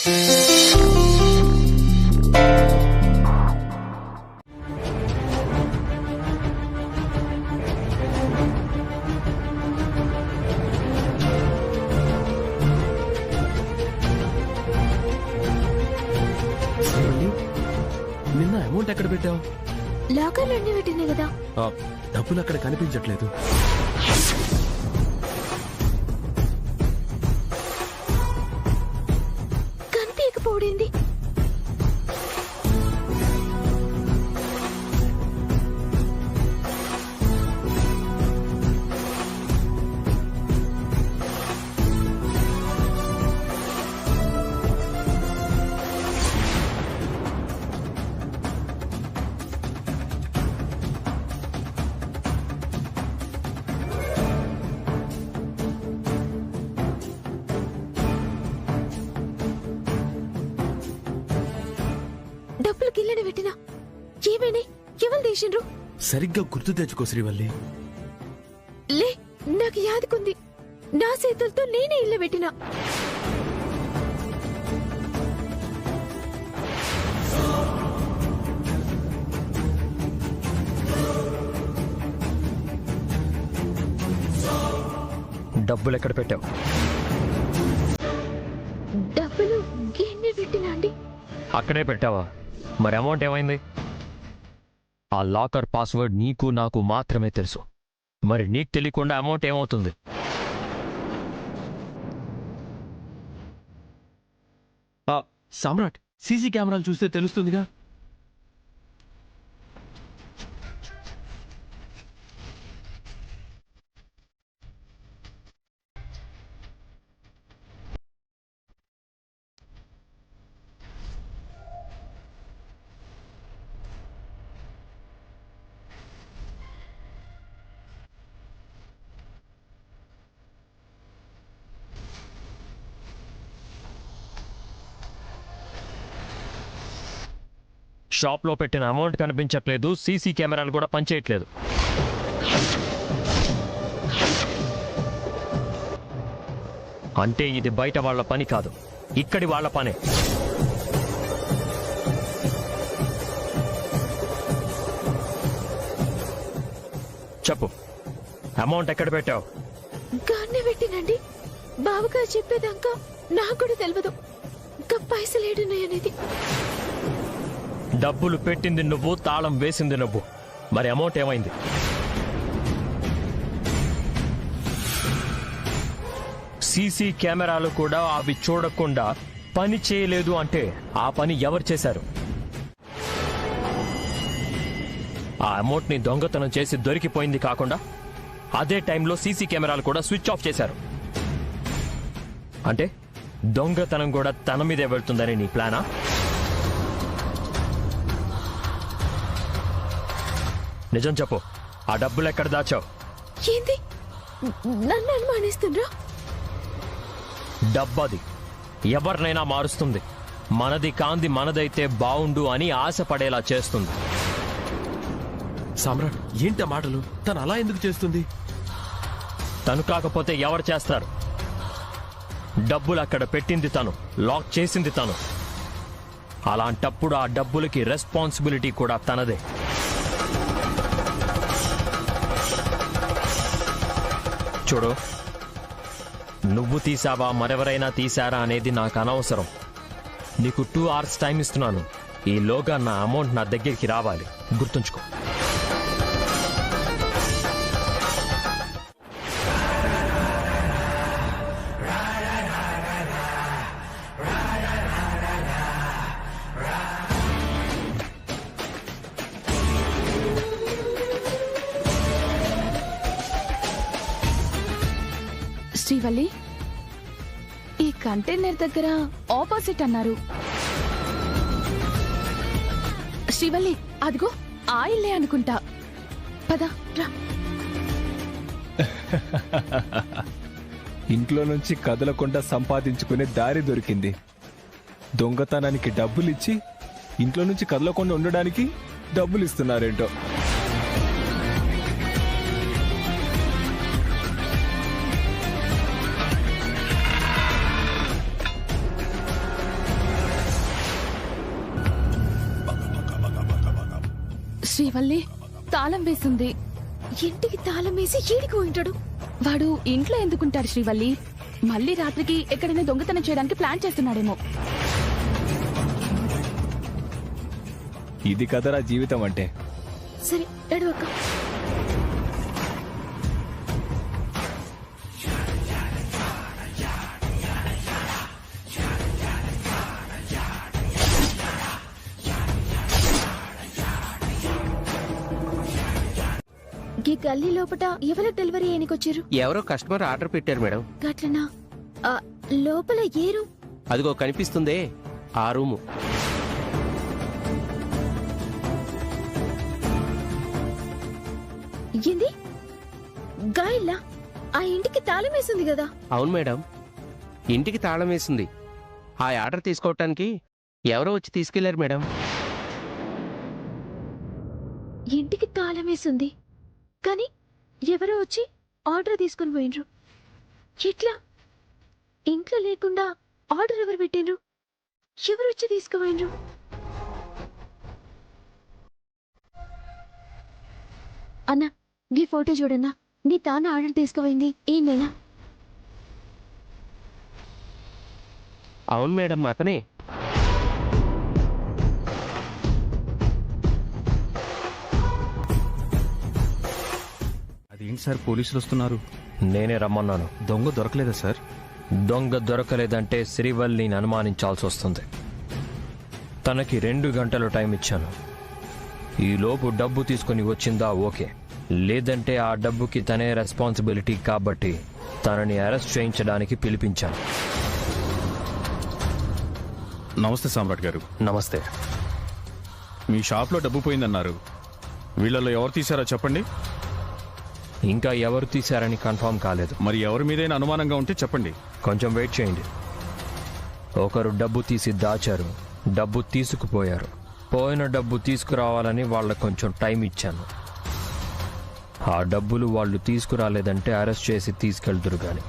నిన్న అమౌంట్ ఎక్కడ పెట్టావు? లాకర్లో పెట్టినాయి కదా. డబ్బులు అక్కడ కనిపించట్లేదు. కనిపించకపోయింది. డబ్బులు గిల్లెని పెట్టినా ఏమైనా ఎవరు తీసిండ్రు? సరిగ్గా గుర్తు తెచ్చుకో శ్రీవల్లి. లే, నాకు యాదకుంది. నా చేతులతో నేనే ఇల్లు పెట్టినా. డబ్బులు ఎక్కడ పెట్టావు? డబ్బులు గిన్నె పెట్టినా అండి. అక్కడే పెట్టావా? మరి అమౌంట్ ఏమైంది? ఆ లాకర్ పాస్వర్డ్ నీకు నాకు మాత్రమే తెలుసు. మరి నీకు తెలియకుండా అమౌంట్ ఏమవుతుంది? సామ్రాట్, సీసీ కెమెరాలు చూస్తే తెలుస్తుందిగా. షాప్లో పెట్టిన అమౌంట్ కనిపించట్లేదు, సీసీ కెమెరాలు కూడా పనిచేయట్లేదు. అంటే ఇది బయట వాళ్ళ పని కాదు, ఇక్కడి వాళ్ళ పనే. చెప్పు, అమౌంట్ ఎక్కడ పెట్టావు? గాన్నే పెట్టినండి. బావగారు చెప్పేదాకా నాకు కూడా తెలియదు ఇంకా పైసలు ఏడున్నాయనేది. డబ్బులు పెట్టింది నువ్వు, తాళం వేసింది నువ్వు. మరి అమౌంట్ ఏమైంది? సీసీ కెమెరాలు కూడా అవి చూడకుండా పని చేయలేదు అంటే ఆ పని ఎవరు చేశారు? ఆ అమౌంట్ ని దొంగతనం చేసి దొరికిపోయింది కాకుండా అదే టైంలో సీసీ కెమెరాలు కూడా స్విచ్ ఆఫ్ చేశారు. అంటే దొంగతనం కూడా తన మీదే వెళ్తుందని నీ ప్లానా? నిజం చెప్పు, ఆ డబ్బులు ఎక్కడ దాచావు? ఏంది నన్ను అనుమానిస్తుండ్రా? డబ్బది ఎవరినైనా మారుస్తుంది. మనది కాంది మనదైతే బావుండు అని ఆశపడేలా చేస్తుంది. సామ్రాట్, ఏంటి మాటలు? తను అలా ఎందుకు చేస్తుంది? తను కాకపోతే ఎవరు చేస్తారు? డబ్బులు అక్కడ పెట్టింది తను, లాక్ చేసింది తను. అలాంటప్పుడు ఆ డబ్బులకి రెస్పాన్సిబిలిటీ కూడా తనదే. చూడు, నువ్వు తీసావా మరెవరైనా తీశారా అనేది నాకు అనవసరం. నీకు 2 hours టైం ఇస్తున్నాను. ఈలోగా నా అమౌంట్ నా దగ్గరికి రావాలి, గుర్తుంచుకో. శ్రీవల్లి, ఈ కంటైనర్ దగ్గర ఆపోజిట్ అన్నారు. శ్రీవల్లి, అదిగో ఆ ఇల్లే అనుకుంటా. పద రా. ఇంట్లో నుంచి కదలకుండా సంపాదించుకునే దారి దొరికింది. దొంగతనానికి డబ్బులిచ్చి ఇంట్లో నుంచి కదలకుండా ఉండడానికి డబ్బులు ఇస్తున్నారేంటో. శ్రీవల్లి తాళం వేసింది. ఇంటికి తాళం వేసి ఏడికి ఉంటాడు? వాడు ఇంట్లో ఎందుకుంటాడు శ్రీవల్లి? మళ్ళీ రాత్రికి ఎక్కడైనా దొంగతనం చేయడానికి ప్లాన్ చేస్తున్నాడేమో. ఇది కదరా జీవితం అంటే. సరే ఎడవక్క. ఈ గల్లీ లోపట ఎవరు డెలివరీ అయినకొచ్చారు? ఎవరో కస్టమర్ ఆర్డర్ పెట్టారు మేడం. గట్లనా? లోపల ఏ రూమ్? అదిగో కనిపిస్తుందే ఆ రూము. ఏంది? గాయల్లా ఆ ఇంటికి తాళం వేసింది కదా? అవును మేడం, ఇంటికి తాళం వేసింది. ఆ ఆర్డర్ తీసుకోవటానికి ఎవరో వచ్చి తీసుకెళ్లారు మేడం. ఇంటికి తాళం వేసింది కానీ ఎవరో వచ్చి ఆర్డర్ తీసుకుని పోయినరు. ఎట్లా? ఇంట్లో లేకుండా ఆర్డర్ ఎవరు పెట్టినరు? ఎవరు వచ్చి తీసుకుపోయినరు? అన్నా ఈ ఫోటో చూడన్నా. నీ తాను ఆర్డర్ తీసుకుపోయింది ఈయనేనా? అవును మేడం, అతనే. అదేంటి సార్ పోలీసులు వస్తున్నారు? నేనే రమ్మన్నాను. దొంగ దొరకలేదా సార్? దొంగ దొరకలేదంటే శ్రీవల్లిని అనుమానించాల్సి వస్తుంది. తనకి 2 గంటలు టైం ఇచ్చాను. ఈ లోపు డబ్బు తీసుకుని వచ్చిందా ఓకే, లేదంటే ఆ డబ్బుకి తనే రెస్పాన్సిబిలిటీ కాబట్టి తనని అరెస్ట్ చేయించడానికి పిలిపించాను. నమస్తే సామ్రాట్ గారు. నమస్తే. మీ షాప్లో డబ్బు పోయిందన్నారు. వీళ్ళలో ఎవరు తీశారో చెప్పండి. ఇంకా ఎవరు తీశారని కన్ఫర్మ్ కాలేదు. మరి ఎవరి మీదైనా అనుమానంగా ఉంటే చెప్పండి. కొంచెం వెయిట్ చేయండి. ఒకరు డబ్బు తీసి దాచారు, డబ్బు తీసుకుపోయారు. పోయిన డబ్బు తీసుకురావాలని వాళ్ళకు కొంచెం టైం ఇచ్చాను. ఆ డబ్బులు వాళ్ళు తీసుకురాలేదంటే అరెస్ట్ చేసి తీసుకెళ్తురు గాని.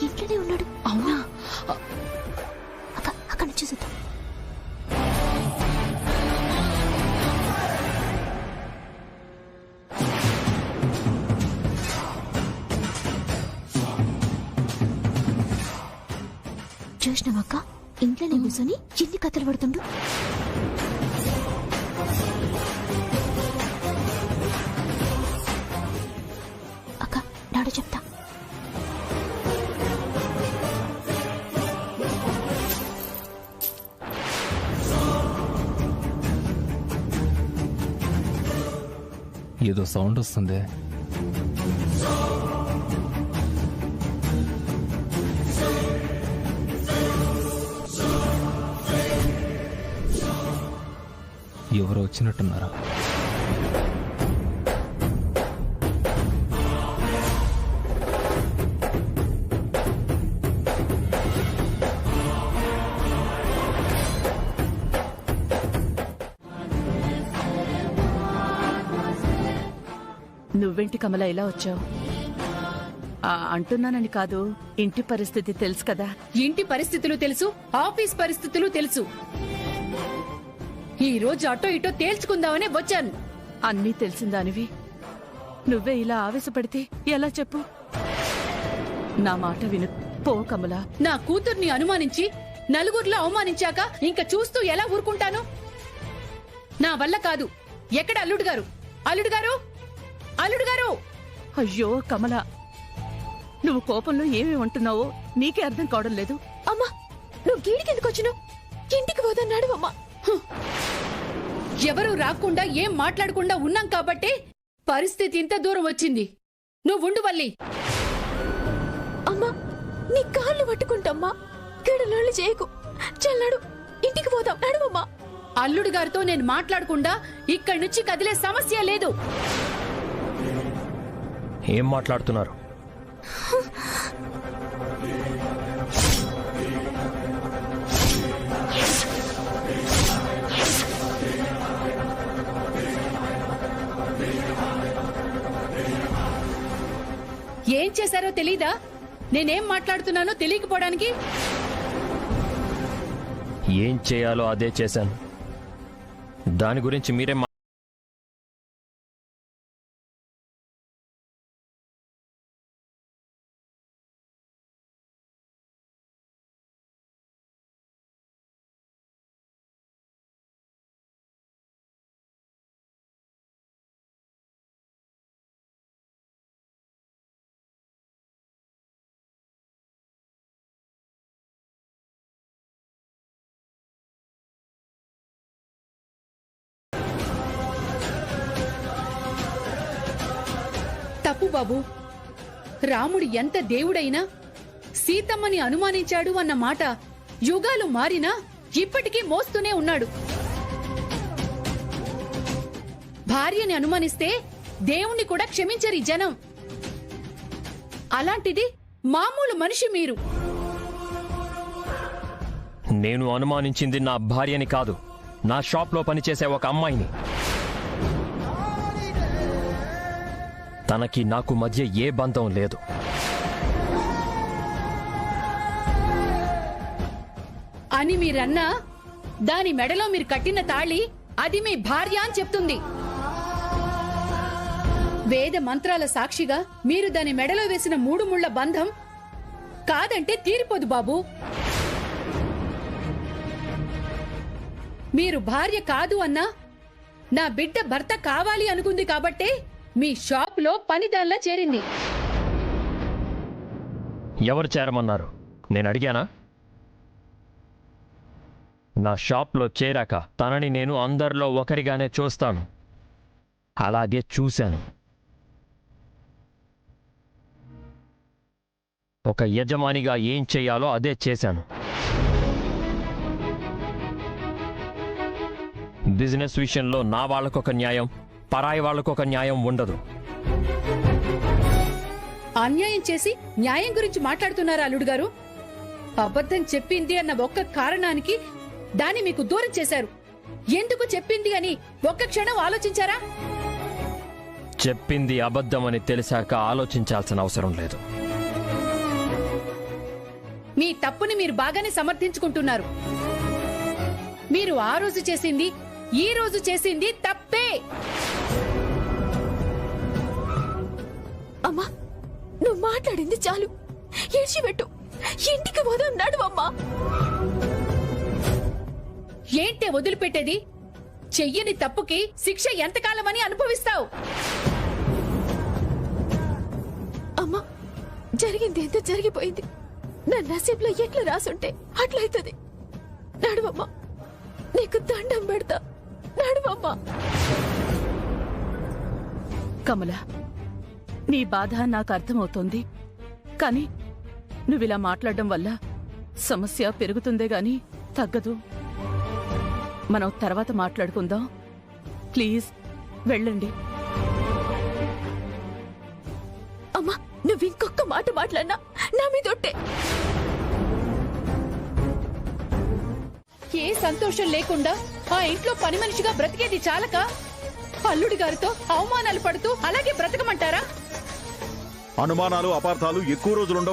ఇంట్లోనే ఉన్నాడు. అవునా? అక్కడ నుంచి చూద్దాం. చూసినావక్క, ఇంట్లోనే కూర్చొని ఎన్ని కథలు పడుతుండు. అక్క నాడు చెప్తా. ఏదో సౌండ్ వస్తుంది. ఎవరో వచ్చినట్టున్నారా? నువ్వేంటి కమల ఇలా వచ్చావు? అంటున్నానని కాదు, ఇంటి పరిస్థితి తెలుసు కదా. ఇంటి పరిస్థితులు తెలుసు, ఆఫీస్ పరిస్థితులు తెలుసు. ఈ రోజు అటో ఇటో తేల్చుకుందామనే వచ్చాను. అన్నీ తెలిసిందానివి నువ్వే ఇలా ఆవేశపడితే ఎలా చెప్పు? నా మాట విను. పో కమల. నా కూతుర్ని అనుమానించి నలుగురిలో అవమానించాక ఇంకా చూస్తూ ఎలా ఊరుకుంటాను? నా వల్ల కాదు. ఎక్కడ అల్లుడు గారు? అల్లుడు గారు! అల్లుడు గారు! అయ్యో కమల, నువ్వు కోపంలో ఏమి ఉంటున్నావో నీకే అర్థం కావడం లేదు. అమ్మా, నువ్వు గీడికి ఎందుకు వచ్చినావు? ఇంటికి పోదన్నాడు అమ్మా. ఎవరు రాకుండా ఏం మాట్లాడకుండా ఉన్నాం కాబట్టి పరిస్థితి ఇంత దూరం వచ్చింది. నువ్వుండు వల్లి. అమ్మా నీ కాళ్ళు పట్టుకుంటమ్మా, గడలోళ్ళు చేయకు. చల్లడు, ఇంటికి పోదాం, నడువమ్మా. అల్లుడు గారితో నేను మాట్లాడకుండా ఇక్కడి నుంచి కదిలే సమస్య లేదు. ఏం మాట్లాడుతున్నారు? ఏం చేశారో తెలీదా? నేనేం మాట్లాడుతున్నానో తెలియకపోవడానికి. ఏం చేయాలో అదే చేశాను. దాని గురించి మీరేం తప్పు బాబు. రాముడు ఎంత దేవుడైనా సీతమ్మని అనుమానించాడు అన్న మాట యుగాలు మారినా ఇప్పటికీ మోస్తూనే ఉన్నాడు. భార్యని అనుమానిస్తే దేవుణ్ణి కూడా క్షమించరు ఈ జనం. అలాంటిది మామూలు మనిషి మీరు. నేను అనుమానించింది నా భార్యని కాదు, నా షాప్లో పనిచేసే ఒక అమ్మాయిని. తనకి నాకు మధ్య ఏ బంధం లేదు. అని మీరన్నా దాని మెడలో మీరు కట్టిన తాళి అది మీ భార్య అని చెప్తుంది. వేద మంత్రాల సాక్షిగా మీరు దాని మెడలో వేసిన 3 ముళ్ల బంధం కాదంటే తీరిపోదు బాబు. మీరు భార్య కాదు అన్నా నా బిడ్డ భర్త కావాలి అనుకుంది కాబట్టే మీ షాప్ లో పనిదాన్లా చేరింది. ఎవరు చేరమన్నారు? నేను అడిగానా? నా షాప్లో చేరాక తనని నేను అందరిలో ఒకరిగానే చూస్తాను. అలాగే చూశాను. ఒక యజమానిగా ఏం చేయాలో అదే చేశాను. బిజినెస్ విషయంలో నా వాళ్ళకొక న్యాయం, పరాయి వాళ్ళకొక న్యాయం ఉండదు. అన్యాయం చేసి న్యాయం గురించి మాట్లాడుతున్నారా అల్లుడు గారు? అబద్ధం చెప్పింది అన్న ఒక్క కారణానికి దాన్ని మీకు దూరం చేశారు. ఎందుకు చెప్పింది అని ఒక్క క్షణం ఆలోచించారా? చెప్పింది అబద్ధమని తెలిసాక ఆలోచించాల్సిన అవసరం లేదు. మీ తప్పుని మీరు బాగానే సమర్థించుకుంటున్నారు. మీరు ఆ రోజు చేసింది ఈ రోజు చేసింది తప్పే. అమ్మా నువ్వు మాట్లాడింది చాలు, ఏడ్చిపెట్టు, ఇంటికి పోదాం, నడువమ్మా. ఏంటే వదిలిపెట్టేది? చెయ్యని తప్పుకి శిక్ష ఎంతకాలమని అనుభవిస్తావు? అమ్మా జరిగింది ఎంత జరిగిపోయింది. నా నసీబ్లో ఎట్లా రాసుంటే అట్లయితది. నడువమ్మా, నీకు దండం పెడతా, నడువమ్మా. కమల, నీ బాధ నాకు అర్థమవుతోంది. కానీ నువ్విలా మాట్లాడడం వల్ల సమస్య పెరుగుతుందే గాని తగ్గదు. మనం తర్వాత మాట్లాడుకుందాం. ప్లీజ్ వెళ్ళండి. అమ్మా నువ్వు ఇంకొక మాట మాట్లాడినా నా మీదొట్టే. ఏ సంతోషం లేకుండా ఆ ఇంట్లో పని మనిషిగా బ్రతికేది చాలక అల్లుడి గారితో అవమానాలు పడుతూ అలాగే బ్రతకమంటారా? అనుమానాలు అపార్థాలు ఎక్కువ రోజులుండవు.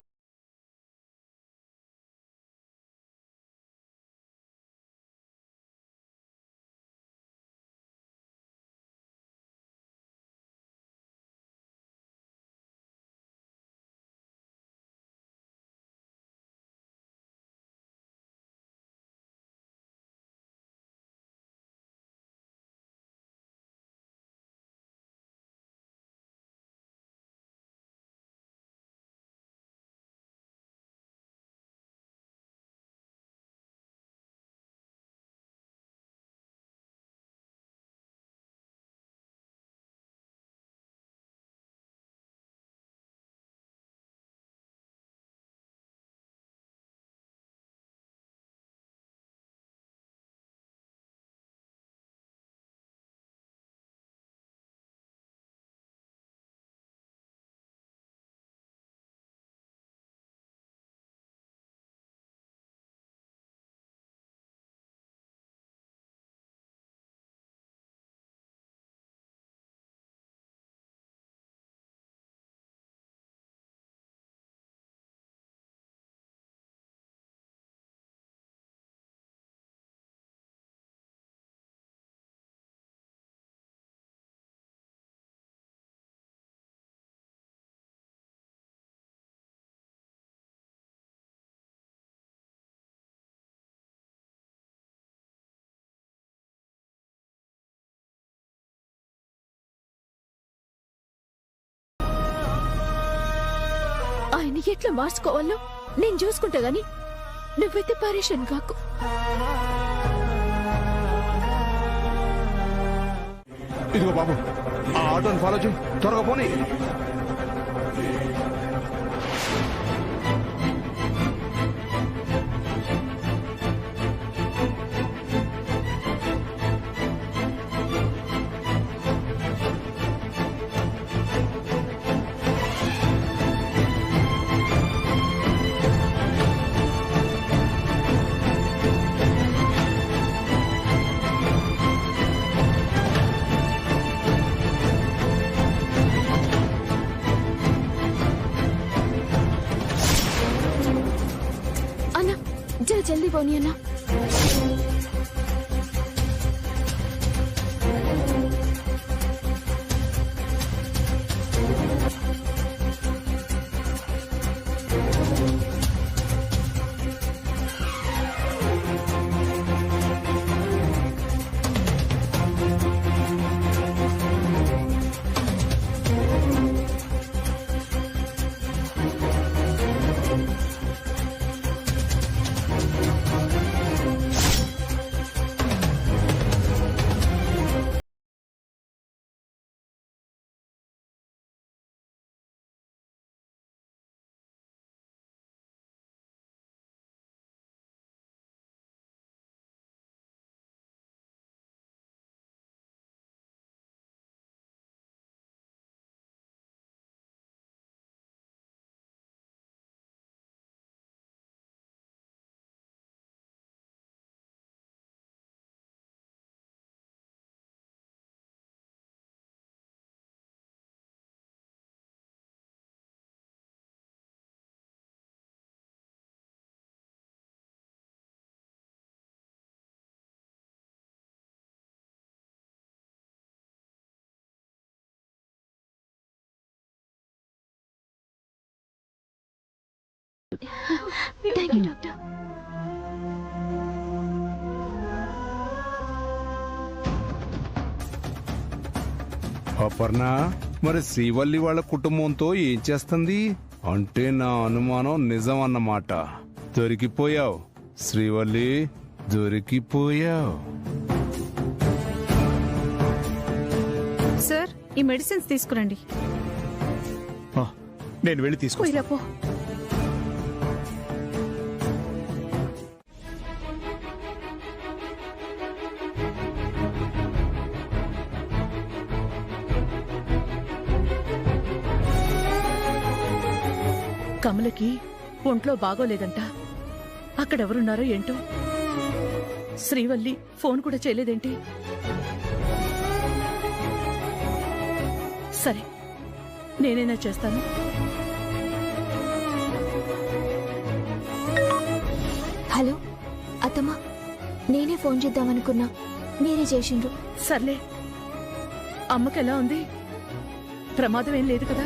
దాన్ని ఎట్లా మార్చుకోవాలో నేను చూసుకుంటా గాని నువ్వైతే పరేషాన్ కాకు. ఇదిగో బాబు, ఆ ఆటోని ఫాలో చేయి, త్వరగా పోనీ. అన్నా జర జల్దీ పోనీ అన్నా. Thank you doctor. అపర్ణ, మరి శ్రీవల్లి వాళ్ళ కుటుంబంతో ఏం చేస్తుంది? అంటే నా అనుమానం నిజం అన్నమాట. దొరికిపోయావు శ్రీవల్లి, దొరికిపోయావు. సార్, ఈ మెడిసిన్స్ తీసుకురండి. నేను వెళ్ళి తీసుకో. ఇలా పో. కమలకి ఒంట్లో బాగోలేదంట. అక్కడెవరున్నారో ఏంటో. శ్రీవల్లి ఫోన్ కూడా చేయలేదేంటి? సరే, నేనైనా చేస్తాను. హలో అత్తమ్మా, నేనే ఫోన్ చేద్దామనుకున్నా, మీరే చేసిండ్రు. సర్లే, అమ్మకెలా ఉంది? ప్రమాదం ఏం లేదు కదా?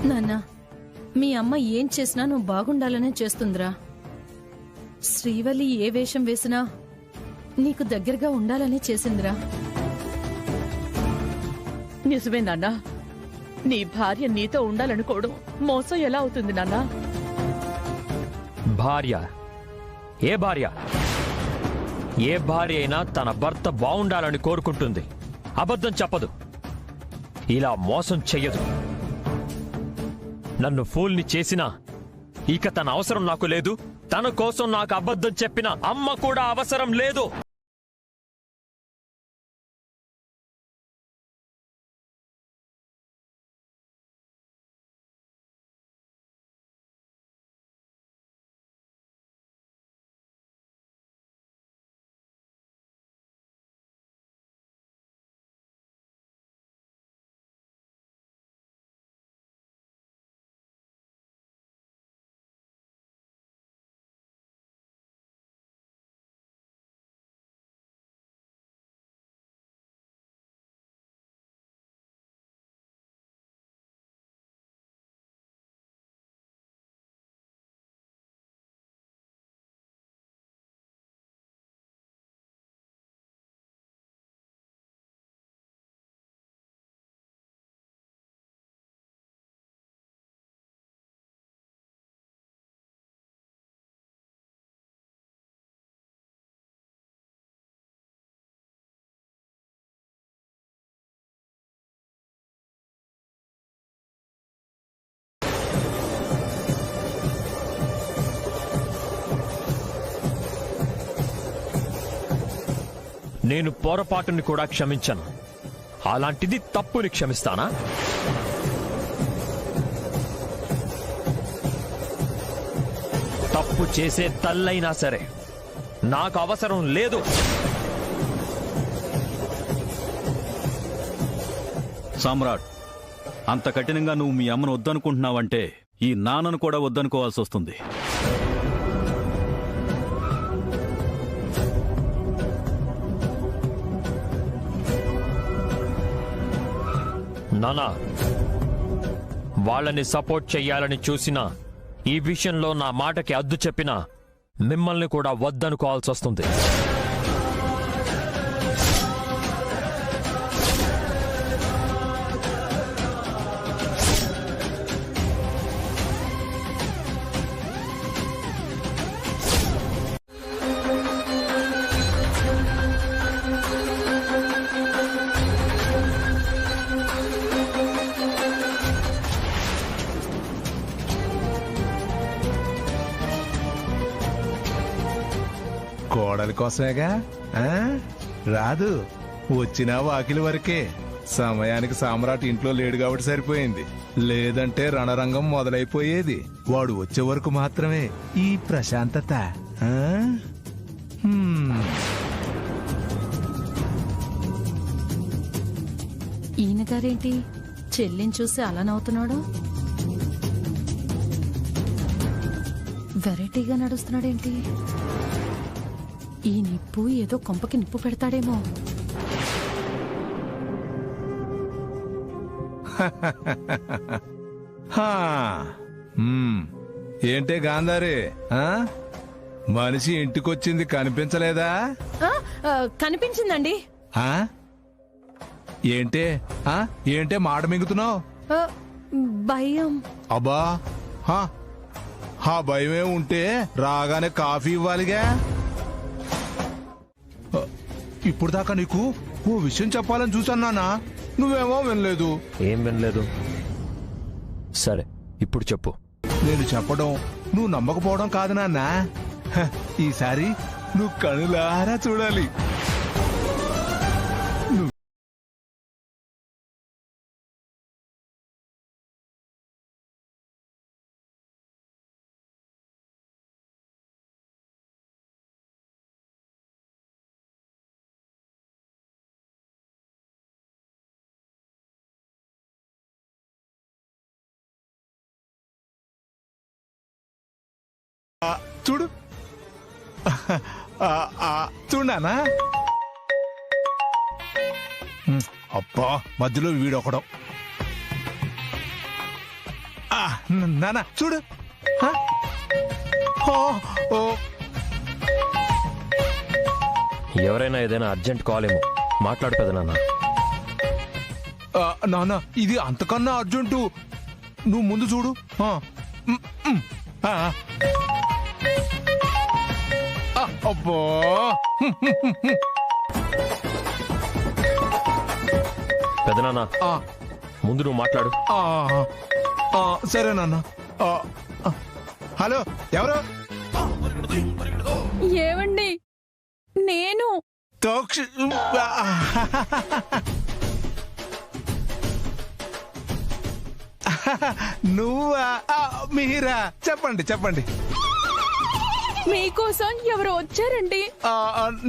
నాన్న, మీ అమ్మ ఏం చేసినా నువ్వు బాగుండాలనే చేస్తుందిరా. శ్రీవల్లి ఏ వేషం వేసినా నీకు దగ్గరగా ఉండాలనే చేసిందిరా. నిజమే నాన్న, నీ భార్య నీతో ఉండాలనుకోవడం మోసం ఎలా అవుతుంది నాన్న? భార్య? ఏ భార్య? ఏ భార్య అయినా తన భర్త బాగుండాలని కోరుకుంటుంది. అబద్ధం చెప్పదు, ఇలా మోసం చెయ్యదు. నన్ను ఫూల్ని చేసినా ఇక తన అవసరం నాకు లేదు. తన కోసం నాకు అబద్ధం చెప్పిన అమ్మ కూడా అవసరం లేదు. నేను పొరపాటుని కూడా క్షమించను. అలాంటిది తప్పుని క్షమిస్తానా? తప్పు చేసే తల్లైనా సరే నాకు అవసరం లేదు. సామ్రాట్, అంత కఠినంగా నువ్వు మీ అమ్మను వద్దనుకుంటున్నావంటే ఈ నాన్నను కూడా వద్దనుకోవాల్సి వస్తుంది. నానా, వాళ్ళని సపోర్ట్ చెయ్యాలని చూసినా, ఈ విషయంలో నా మాటకి అద్దు చెప్పినా మిమ్మల్ని కూడా వద్దనుకోవాల్సి వస్తుంది. కోడలి కోసమేగా ఆ? రాదు, వచ్చినా వాకిలి వరకే. సమయానికి సామ్రాట్ ఇంట్లో లేడు కాబట్టి సరిపోయింది, లేదంటే రణరంగం మొదలైపోయేది. వాడు వచ్చే వరకు మాత్రమే ఈ ప్రశాంతత. ఆ? ఈయన గారేంటి చెల్లిని చూసి అలా నవ్వుతున్నాడు? వెరైటీగా నడుస్తున్నాడేంటి? ఈ నిప్పు ఏదో కొంపకి నిప్పు పెడతాడేమో. హా. ఏంటే గాంధారి, ఆ? మనిషి ఇంటికొచ్చింది కనిపించలేదా? కనిపించిందండి. ఆ? ఏంటే ఏంటే మాట మింగుతున్నావు? భయం. అబ్బా, భయమే ఉంటే రాగానే కాఫీ ఇవ్వాలిగా. ఇప్పుడు దాకా నీకు ఓ విషయం చెప్పాలని చూసన్నానా, నువ్వేమో వినలేదు. ఏం వినలేదు? సరే, ఇప్పుడు చెప్పు. నేను చెప్పడం నువ్వు నమ్మకపోవడం కాదు నాన్న. ఈసారి నువ్వు కనులారా చూడాలి. చూడు, చూడానా? అబ్బా, మధ్యలో వీడొకడం. నానా చూడు. ఎవరైనా ఏదైనా అర్జెంట్ కాల్ ఏమో, మాట్లాడు కదా నాన్న. నానా, ఇది అంతకన్నా అర్జెంటు. నువ్వు ముందు చూడు. అబ్బో, పెదనాన్న, ముందు నువ్వు మాట్లాడు. సరే నాన్న. హలో, ఎవరు? ఏవండి, నేను నువ్వా? మీరా? చెప్పండి చెప్పండి. మీకోసం ఎవరు వచ్చారండి?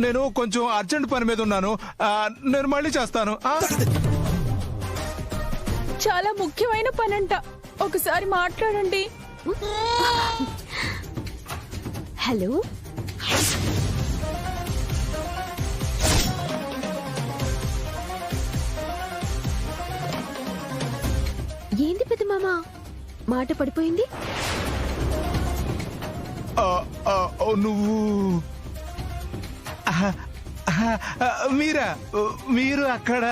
నేను కొంచెం అర్జెంట్ పని మీద ఉన్నాను, నేను మళ్ళీ చేస్తాను. చాలా ముఖ్యమైన పనంట, ఒకసారి మాట్లాడండి. హలో, ఏంది పెద్ద మామ, మాట పడిపోయింది? నువ్వు మీరా? మీరు అక్కడ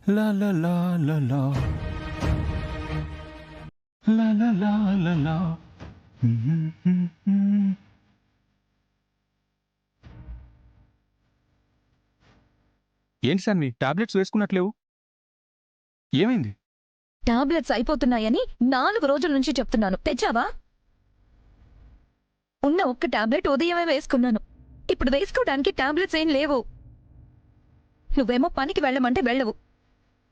లా లా లా లా లా. లా లా లా లా లా. ఏంటి సార్ మీ టాబ్లెట్స్ వేసుకున్నట్లేవు? ఏమైంది? టాబ్లెట్స్ అయిపోతున్నాయని 4 రోజుల నుంచి చెప్తున్నాను. తెచ్చావా? ఉన్న ఒక్క టాబ్లెట్ ఉదయమే వేసుకున్నాను. ఇప్పుడు వేసుకోవడానికి టాబ్లెట్స్ ఏం లేవు. నువ్వేమో పనికి వెళ్ళమంటే వెళ్ళవు.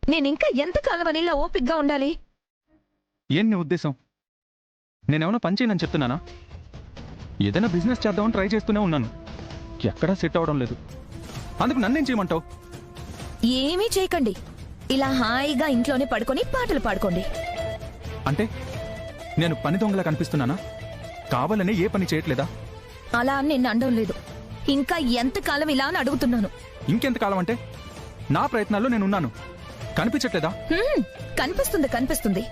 నేనింకా ఎంతకాలం అని ఇలా ఓపిగ్గా ఉండాలి? ఏం నీ ఉద్దేశం? నేనేమన్నా పని చేయనని చెప్తున్నానా? ఏదైనా బిజినెస్ చేద్దామని ట్రై చేస్తూనే ఉన్నాను. ఎక్కడా సెట్ అవడం లేదు. అందుకు నన్నేం చేయమంటావు? ఏమీ చేయకండి. ఇలా హాయిగా ఇంట్లోనే పడుకొని పాటలు పాడుకోండి. అంటే నేను పని దొంగలా కనిపిస్తున్నానా? కావాలనే ఏ పని చేయట్లేదా? అలా అని నిన్ను అనడం లేదు. ఇంకా ఎంతకాలం ఇలా అని అడుగుతున్నాను. ఇంకెంతకాలం అంటే? నా ప్రయత్నాల్లో నేనున్నాను. కనిపించట్లేదా? కనిపిస్తుంది కనిపిస్తుంది.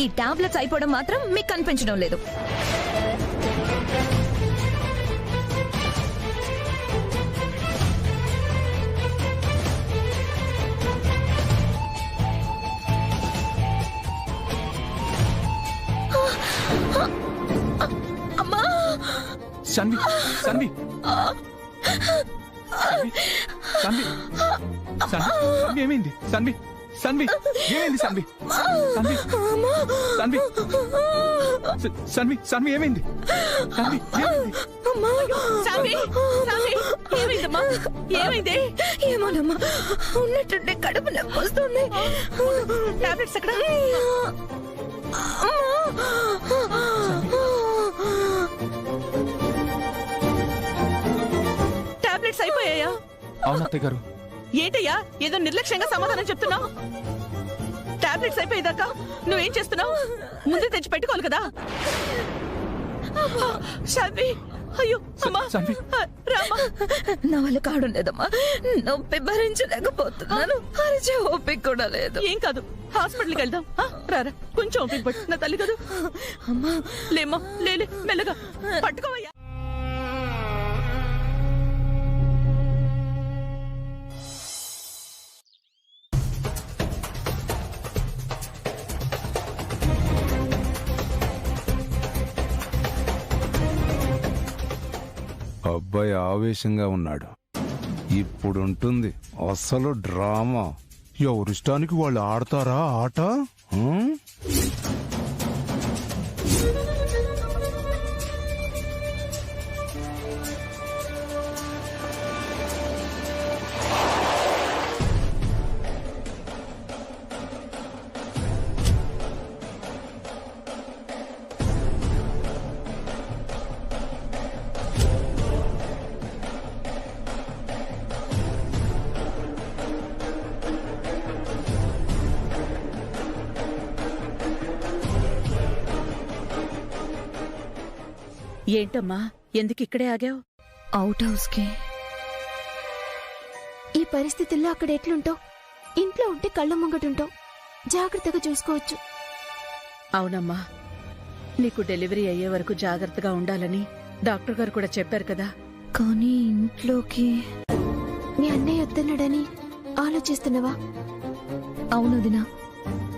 ఈ టాబ్లెట్స్ అయిపోవడం మాత్రం మీకు కనిపించడం లేదు. అమ్మా! సన్వి సన్వి సన్వి సన్వి ఏమైంది? సన్వి సన్వి ఏమైంది? సన్వి సన్వి సన్వి సన్వి సన్వి ఏమైంది? సన్వి ఏమైంది? ఏమైందమ్మా? ఏమైంది? ఏమోనమ్మా, ఉన్నట్టుండే కడుపు నొప్పి వస్తుంది. టాబ్లెట్స్ ఎక్కడ? టాబ్లెట్స్ అయిపోయాయా? అవును అత్తయ్య గారు. ఏంటయ్యా ఏదో నిర్లక్ష్యంగా సమాధానం చెప్తున్నావు? టాబ్లెట్స్ అయిపోయేదాకా నువ్వేం చేస్తున్నావు? ముందే తెచ్చి పెట్టుకోవాలి కదా. శాన్వి, అయ్యో అమ్మా, శాన్వి. రామ్మా. నా వల్ల కావడం లేదమ్మా. నొప్పి భరించలేకపోతున్నాను. అరిచే ఓపిక కూడా లేదు. ఏం కాదు, హాస్పిటల్కి వెళ్దాం. రారా, కొంచెం ఓపిక పట్టు. నా తల్లి కదా. అమ్మా, లేమ్మా, లేలే, మెల్లగా పట్టుకోవయ్యా. అబ్బాయి ఆవేశంగా ఉన్నాడు. ఇప్పుడుంటుంది అసలు డ్రామా. ఎవరిష్టానికి వాళ్ళు ఆడతారా ఆట? ఏంటమ్మా, ఎందుకు ఇక్కడే ఆగావు? అవుట్ హౌస్ కి. ఈ పరిస్థితుల్లో అక్కడ ఎట్లుంటావు? ఇంట్లో ఉంటే కళ్ళ ముంగటుంటావు. జాగ్రత్తగా చూసుకోవచ్చు. అవునమ్మా, నీకు డెలివరీ అయ్యే వరకు జాగ్రత్తగా ఉండాలని డాక్టర్ గారు కూడా చెప్పారు కదా. కానీ ఇంట్లోకి మీ అన్నయ్య వద్దన్నాడని ఆలోచిస్తున్నావా? అవును వదినా.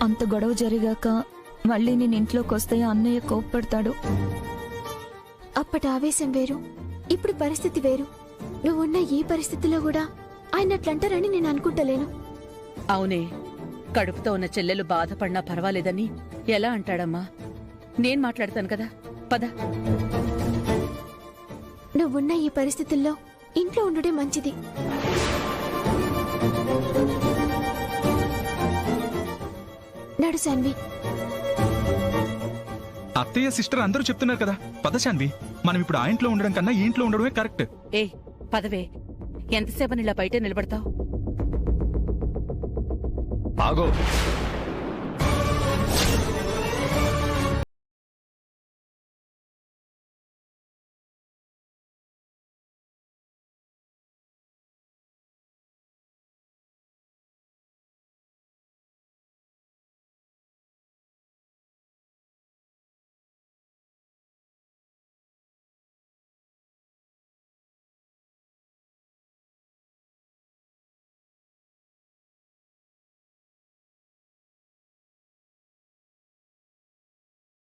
అంత గొడవ జరిగాక మళ్ళీ నేను ఇంట్లోకి వస్తే అన్నయ్య కోప్పడతాడు. అప్పటి ఆవేశం వేరు, ఇప్పుడు పరిస్థితి వేరు. నువ్వున్న ఈ పరిస్థితిలో కూడా ఆయన అట్లంటారని నేను అనుకుంటలేను. అవునే, కడుపుతో ఉన్న చెల్లెలు బాధపడినా పర్వాలేదని ఎలా అంటాడమ్మా? నేను మాట్లాడతాను కదా, పద. నువ్వున్న ఈ పరిస్థితుల్లో ఇంట్లో ఉండడే మంచిది. నడు శాన్వి. అత్తయ్య సిస్టర్ అందరూ చెప్తున్నారు కదా, పద శాన్వి. మనం ఇప్పుడు ఆ ఇంట్లో ఉండడం కన్నా ఈ ఇంట్లో ఉండడమే కరెక్ట్. ఏ పదవే, ఎంతసేపని ఇలా బయట నిలబడతావు? ఆగో.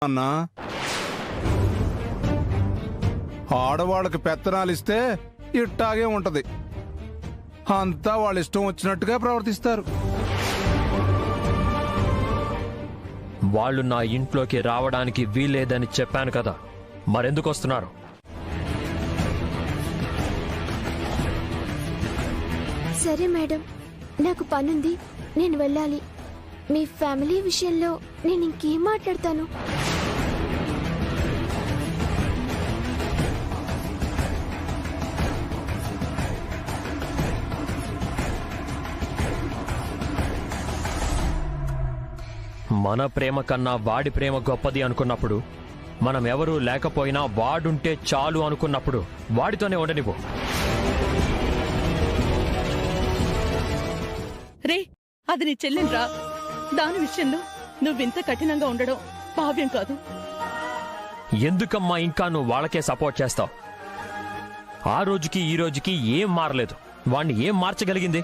అన్నా ఆడవాళ్ళకి పెత్తనాలు ఇస్తే ఇట్టాగే ఉంటది. అంతా వాళ్ళ ఇష్టం వచ్చినట్టుగా ప్రవర్తిస్తారు. వాళ్ళు నా ఇంట్లోకి రావడానికి వీల్లేదని చెప్పాను కదా, మరెందుకు వస్తున్నారు? సరే మేడం, నాకు పనుంది, నేను వెళ్ళాలి. మీ ఫ్యామిలీ విషయంలో నేను ఇంకేం మాట్లాడతాను? మన ప్రేమ కన్నా వాడి ప్రేమ గొప్పది అనుకున్నప్పుడు, మనం ఎవరూ లేకపోయినా వాడుంటే చాలు అనుకున్నప్పుడు వాడితోనే ఉండనివ్వు. రే, అది నీ చెల్లెండ్రా. దాని విషయంలో నువ్వింత కఠినంగా ఉండడం భావ్యం కాదు. ఎందుకమ్మా ఇంకా నువ్వు వాళ్ళకే సపోర్ట్ చేస్తావు? ఆ రోజుకి ఈ రోజుకి ఏం మారలేదు. వాణ్ణి ఏం మార్చగలిగింది?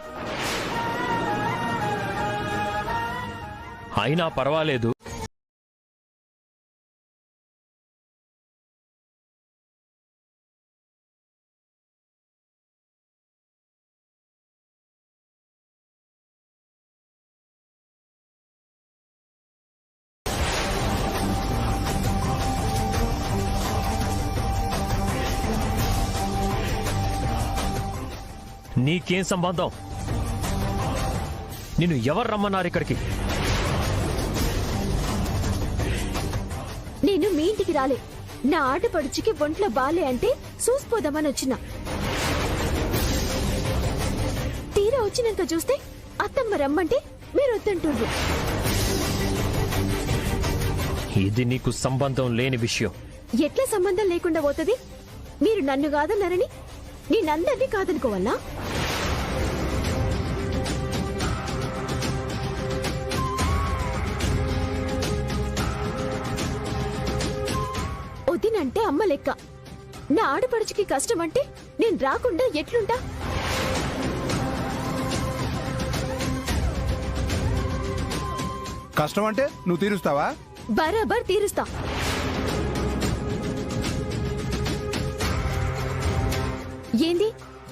అయినా పర్వాలేదు. నీకేం సంబంధం? నిన్ను ఎవరు రమ్మన్నారు ఇక్కడికి? నేను మీ ఇంటికి రాలే. నా ఆడపడుచుకి ఒంట్లో బాలే అంటే చూసిపోదామని వచ్చిన. తీరా వచ్చినాక చూస్తే అత్తమ్మ రమ్మంటే మీరు వద్దంటుండ్రు. ఇది నీకు సంబంధం లేని విషయం. ఎట్లా సంబంధం లేకుండా పోతుంది? మీరు నన్ను కాదన్నారని నేనందరినీ కాదనుకోవాలా? వదినంటే అమ్మ లెక్క. నా ఆడపడుచుకి కష్టం అంటే నేను రాకుండా ఎట్లుంటా? కష్టం అంటే నువ్వు తీరుస్తావా? బరాబర్ తీరుస్తా. ఏంది,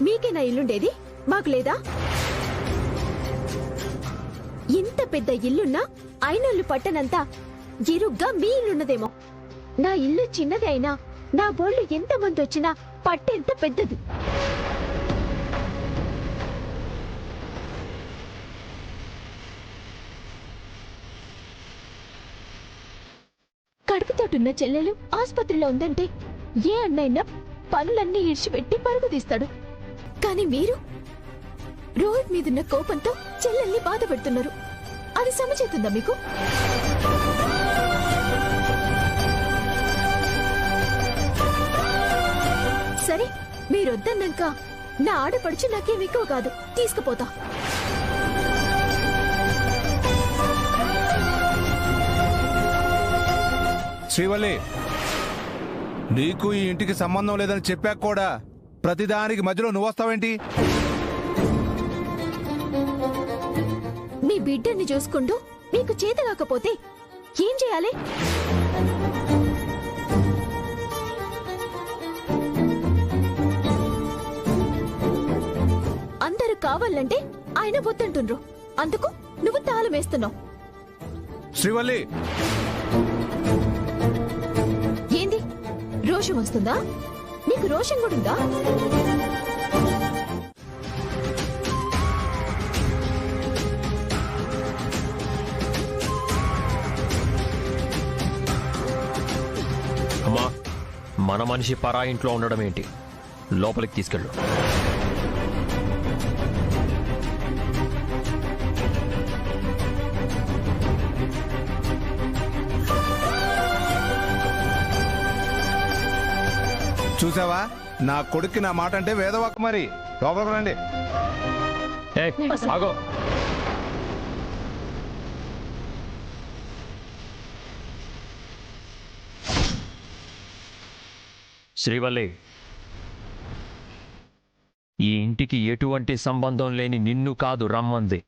మీకేనా ఇల్లుండేది, మాకు లేదా? ఇంత పెద్ద ఇల్లున్నా అయినోళ్ళు పట్టనంతా ఇరుగ్గా మీ ఇల్లున్నదేమో. నా ఇల్లు చిన్నది అయినా నా బోళ్ళు ఎంతమంది వచ్చినా పట్టెంత పెద్దది. కడుపుతోటున్న చెల్లెలు ఆసుపత్రిలో ఉందంటే ఏ అన్నైనా పనులన్నీ ఇడిచిపెట్టి పరుగు తీస్తాడు. కానీ మీరు రోహిత్ మీదున్న కోపంతో చెల్లెల్ని బాధ పెడుతున్నారు. అది సమచేతుందా మీకు? సరే, మీరొద్దన్నాక నా ఆడపడుచు నాకేం ఎక్కువ కాదు, తీసుకుపోతా. శ్రీవల్లి, నీకు ఈ ఇంటికి సంబంధం లేదని చెప్పాక కూడా ప్రతిదానికి మధ్యలో నువ్వు వస్తావేంటి? మీ బిడ్డని చూసుకుంటూ మీకు చేత కాకపోతే ఏం చేయాలి? అందరూ కావాలంటే ఆయన వద్దంటుండ్రు, అందుకు నువ్వు తాళం వేస్తున్నావు. శ్రీవల్లి, ఏంది, రోషం వస్తుందా? నీకు రోషం కూడా ఉందా? అమ్మా, మన మనిషి పరా ఇంట్లో ఉండడం ఏంటి? లోపలికి తీసుకెళ్ళు. చూసావా, నా కొడుక్కి నా మాట అంటే వేదవాక్. మరి లోపలికి రండి. ఆగో. శ్రీవల్లి, ఈ ఇంటికి ఎటువంటి సంబంధం లేని నిన్ను కాదు రమ్మంది.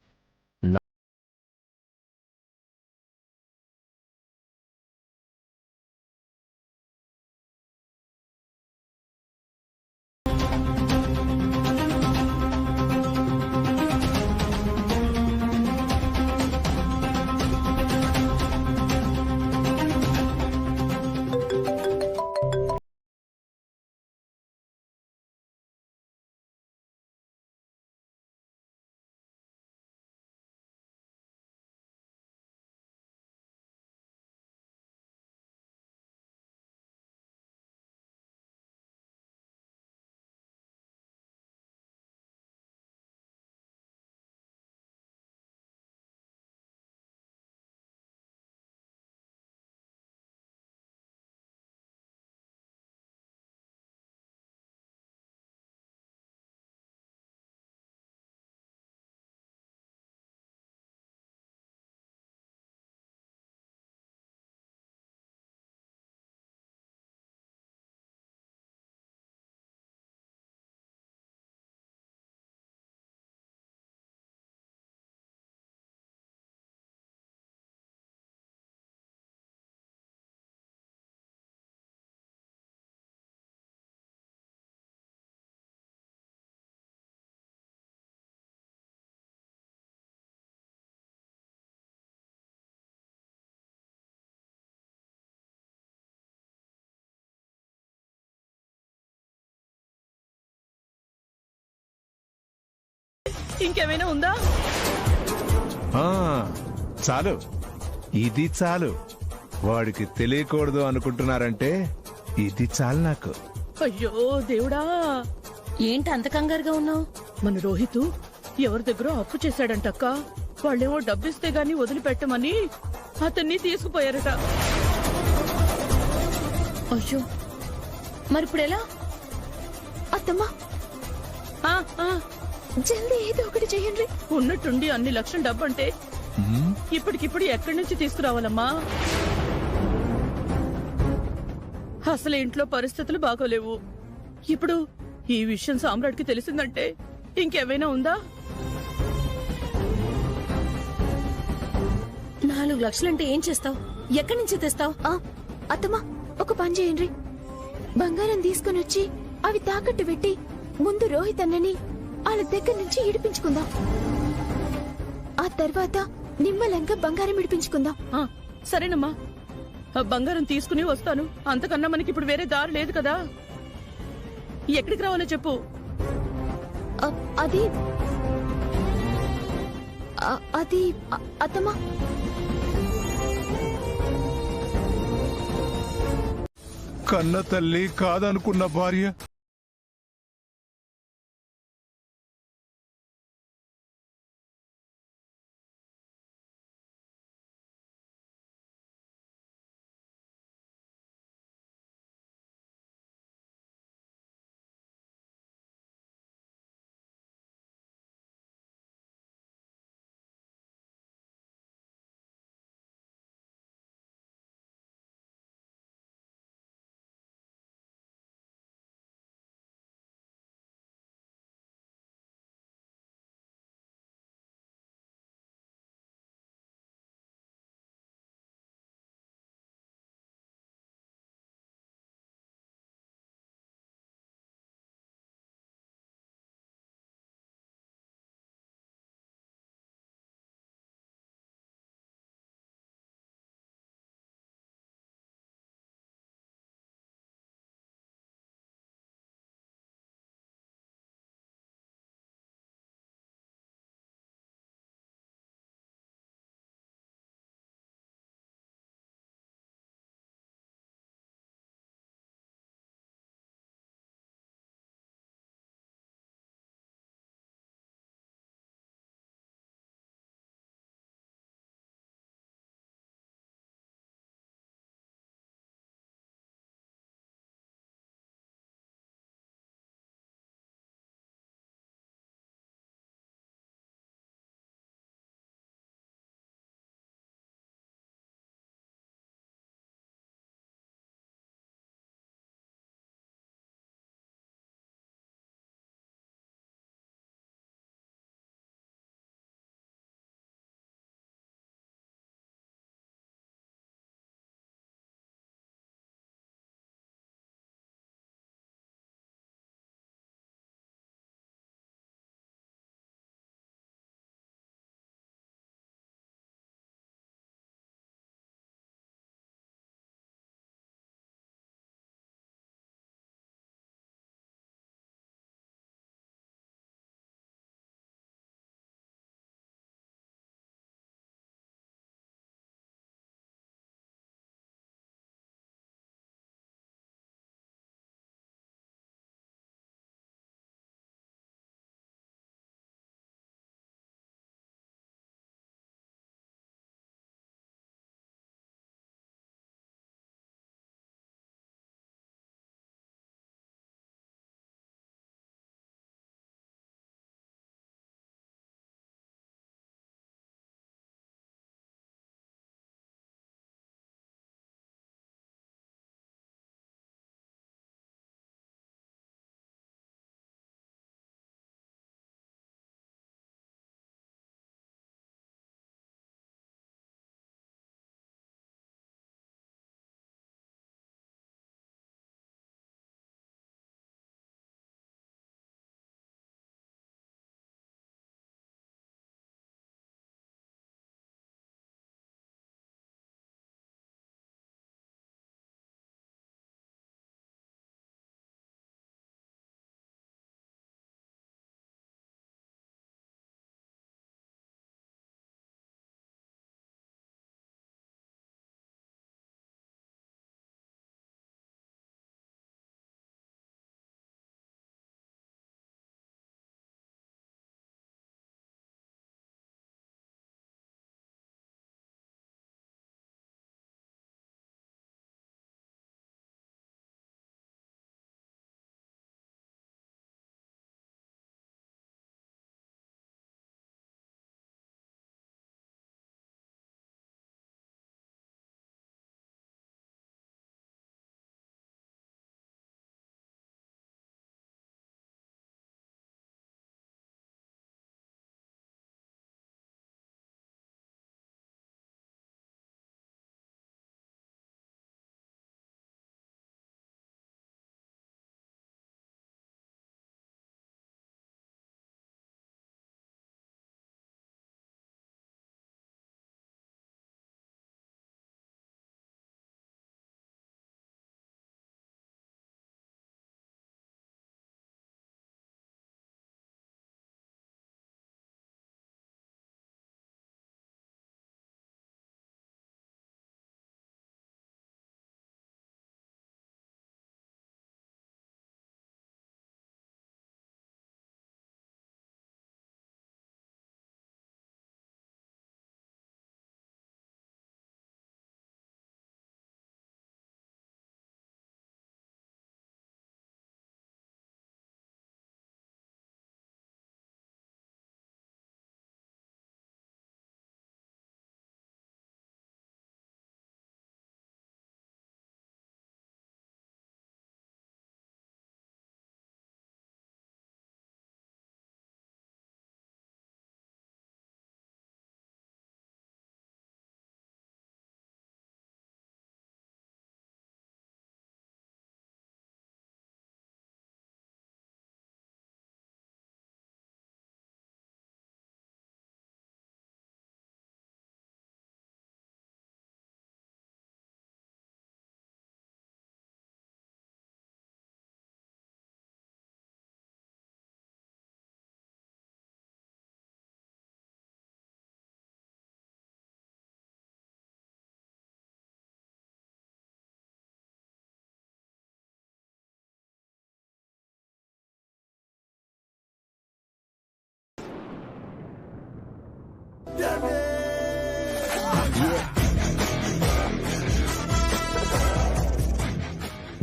ఇంకేమైనా ఉందా? ఆ, చాలు, ఇది చాలు. వాడికి తెలియకూడదు అనుకుంటున్నారంటే ఇది చాలు నాకు. అయ్యో దేవుడా, ఏంటి అంత కంగారుగా ఉన్నావు? మన రోహితు ఎవరి దగ్గర అప్పు చేశాడంటక్క. వాళ్ళేమో డబ్బిస్తే గాని వదిలిపెట్టమని అతన్ని తీసుకుపోయారట. అయ్యో, మరిప్పుడు ఎలా? అత్తమ్మా, ఆ, ఆ, జల్దీ ఏదో ఒకటి చేయండి. ఉన్నట్టుండి అన్ని లక్షల డబ్బంటే ఇప్పటికిప్పుడు ఎక్కడి నుంచి తీసుకురావాలమ్మా? అసలు ఇంట్లో పరిస్థితులు బాగోలేవు. ఇప్పుడు ఈ విషయం సామ్రాట్కి తెలిసిందంటే ఇంకేమైనా ఉందా? 4 లక్షలంటే ఏం చేస్తావు? ఎక్కడి నుంచి తెస్తావు? అత్తమ్మా, ఒక పని చేయండి. బంగారం తీసుకుని వచ్చి అవి తాకట్టు పెట్టి ముందు రోహిత్ అన్నని వాళ్ళ దగ్గర నుంచి ఇడిపించుకుందాం. ఆ తర్వాత నిమ్మలంగా బంగారం ఇడిపించుకుందాం. సరేనమ్మా, ఆ బంగారం తీసుకుని వస్తాను. అంతకన్నా మనకి ఇప్పుడు వేరే దారి లేదు కదా. ఎక్కడికి రావాలో చెప్పు. అది అది అత్తమ్మా, కన్న తల్లి కాదనుకున్న భార్య